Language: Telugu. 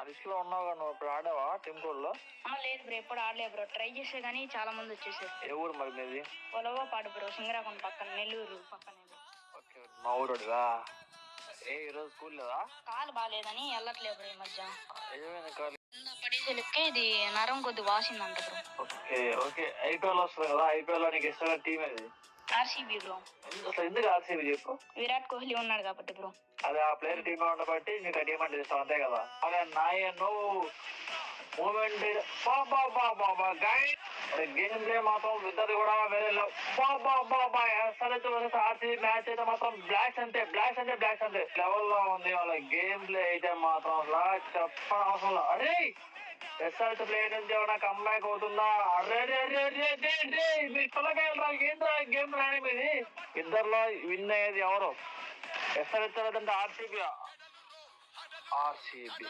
లిస్ట్ లో ఉన్నావు కదా నువ్వు ఇప్పుడు ఆడావా టీమ్ కోడ్ లో? లేదు బ్రో, ఎప్పుడు ఆడలే బ్రో. ట్రై చేస్తే గానీ చాలా మంది వచ్చేసారు. ఏ ఊరు మరి మీది? పొలవ పాడు బ్రో, సింగరాకొండ పక్కన, నెల్లూరు పక్కన. ఓకే, మా ఊరుడిగా. ఈరోజు స్కూల్ లేదా? కాలు బాగాలేదని వెళ్ళట్లేదు బ్రో ఈ మధ్య. ఏమైంది కాలు? పడేసరికి ఇది నరం కొద్ది వాసిందంట బ్రో. ఓకే ఓకే, ఐపీఎల్ వస్తుంది కదా, ఐపీఎల్ లో నీకు ఇష్టమైన టీం ఏది? RCB bro. అసలు ఎందుకు ఆర్సీబీ చెప్పు? విరాట్ కోహ్లీ ఉన్నాడు కాబట్టి బ్రో. అదే ఆ ప్లేయర్ టీమ్ లో ఉండబట్టి నీకు ఆ టీం అంటే ఇష్టం, అంతే కదా? అదే నాయను మూమెంట్ గేమ్ ప్లే మాత్రం ఇద్దరు కూడా వేరే ఆర్సీబీ మ్యాచ్ అయితే మాత్రం బ్లాక్స్ అంతే లెవెల్ లో ఉంది. వాళ్ళ గేమ్ ప్లే అయితే మాత్రం చెప్పడం అవసరం. అరే ఎస్ఆర్సీ ప్లేయర్ నుంచి ఏమైనా కంబ్యాక్ అవుతుందా? అరే మీ పిల్లకాయలు ఏంద్రా గేమ్ ప్లాన్ మీది? ఇద్దరులో విన్ అయ్యేది ఎవరు? SRC RCB? ఆర్సీబీ.